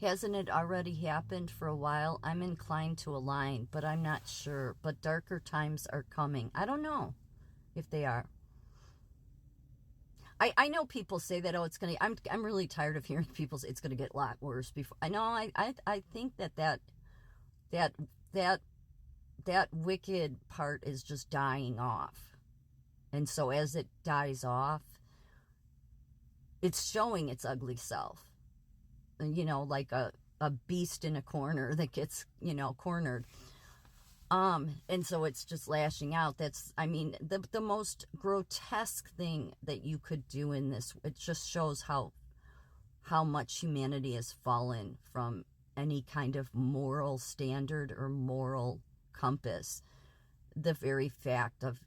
Hasn't it already happened for a while? I'm inclined to align, but I'm not sure. But darker times are coming. I don't know if they are. I know people say that, oh, it's going to, I'm really tired of hearing people say it's going to get a lot worse before. I know, I think that that, that wicked part is just dying off. And so as it dies off, it's showing its ugly self. Like a beast in a corner that gets, cornered. And so it's just lashing out. The most grotesque thing that you could do in this, it just shows how much humanity has fallen from any kind of moral standard or moral compass. The very fact of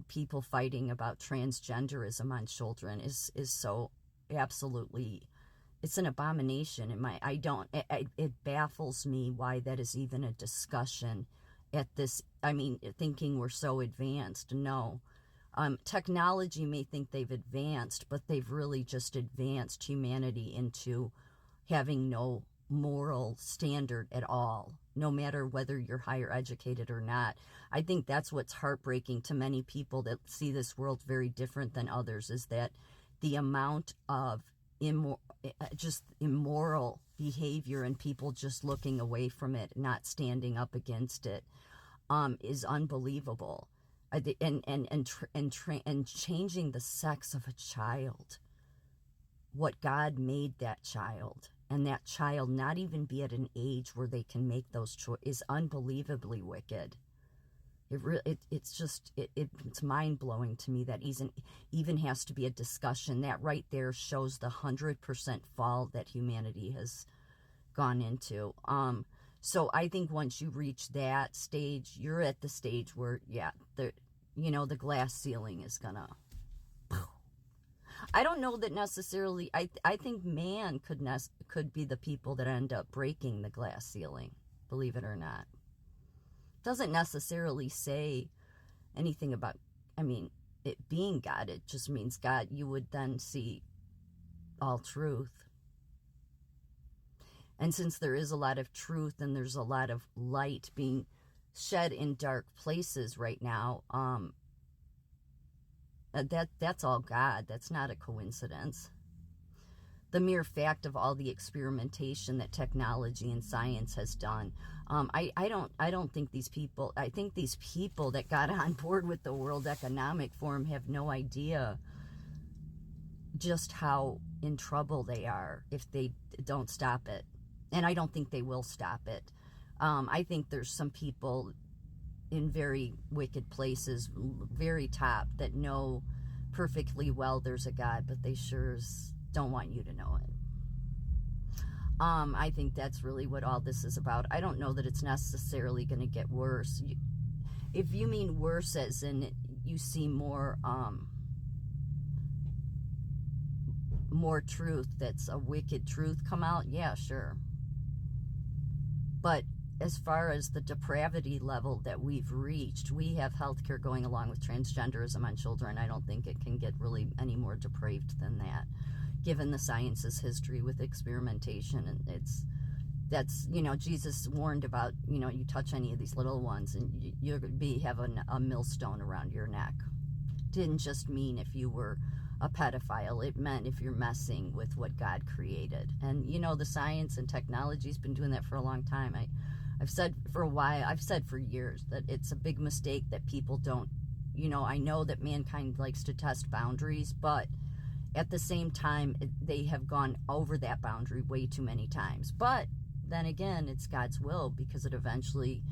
people fighting about transgenderism on children is so absolutely, it's an abomination. It baffles me why that is even a discussion at this. Thinking we're so advanced. No. Technology may think they've advanced, but they've really just advanced humanity into having no moral standard at all, no matter whether you're higher educated or not. I think that's what's heartbreaking to many people that see this world very different than others, is that the amount of immoral behavior and people just looking away from it, not standing up against it, is unbelievable. And changing the sex of a child, what God made that child, and that child not even be at an age where they can make those choices, is unbelievably wicked. It's mind-blowing to me that even has to be a discussion. That right there shows the 100% fall that humanity has gone into. So I think once you reach that stage, you're at the stage where, the glass ceiling is gonna. I don't know that necessarily. I think man could be the people that end up breaking the glass ceiling. Believe it or not. Doesn't necessarily say anything about, it being God. It just means God, you would then see all truth. And since there is a lot of truth and there's a lot of light being shed in dark places right now, that's all God. That's not a coincidence. The mere fact of all the experimentation that technology and science has done. I don't think these people, I think these people that got on board with the World Economic Forum have no idea just how in trouble they are if they don't stop it. And I don't think they will stop it. I think there's some people in very wicked places, very top, that know perfectly well there's a God, but they sure don't want you to know it. I think that's really what all this is about. I don't know that it's necessarily going to get worse. If you mean worse as in you see more truth, that's a wicked truth come out, yeah, sure. But as far as the depravity level that we've reached, we have healthcare going along with transgenderism on children. I don't think it can get really any more depraved than that, given the science's history with experimentation. And Jesus warned about, you touch any of these little ones and you'll have a millstone around your neck. Didn't just mean if you were a pedophile. It meant if you're messing with what God created. And, the science and technology has been doing that for a long time. I've said for a while, I've said for years that it's a big mistake that people don't, I know that mankind likes to test boundaries, but at the same time, they have gone over that boundary way too many times. But then again, it's God's will, because it eventually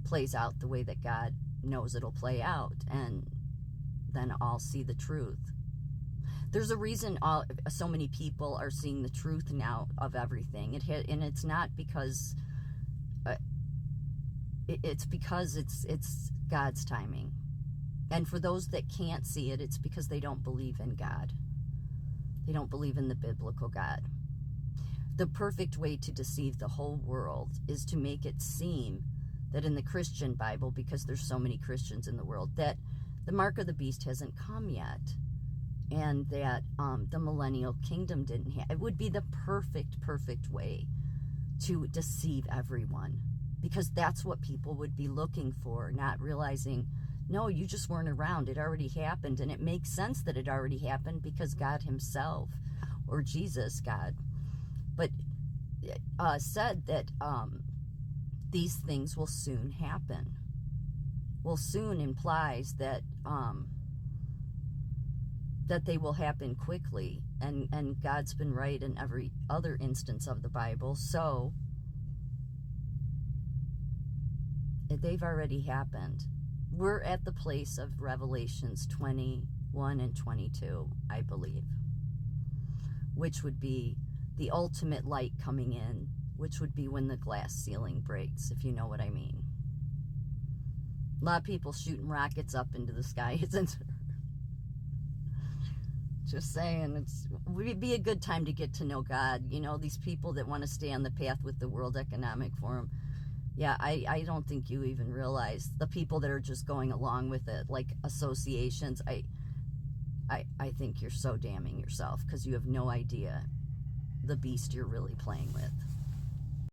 plays out the way that God knows it'll play out. And then all see the truth. There's a reason so many people are seeing the truth now of everything. And it's not because it's because it's God's timing. And for those that can't see it, it's because they don't believe in God. They don't believe in the biblical God. The perfect way to deceive the whole world is to make it seem that in the Christian Bible, because there's so many Christians in the world, that the mark of the beast hasn't come yet. and that the millennial kingdom didn't have. It would be the perfect way to deceive everyone, because that's what people would be looking for, not realizing, no, you just weren't around. It already happened, and it makes sense that it already happened because God himself, or Jesus, God, but said that these things will soon happen. Well, soon implies that that they will happen quickly, and God's been right in every other instance of the Bible, so they've already happened. We're at the place of Revelations 21 and 22, I believe, which would be the ultimate light coming in, which would be when the glass ceiling breaks, if you know what I mean. A lot of people shooting rockets up into the sky. It's just saying, it would be a good time to get to know God. You know, these people that want to stay on the path with the World Economic Forum. Yeah, I don't think you even realize the people that are just going along with it, like associations. I think you're so damning yourself, because you have no idea the beast you're really playing with.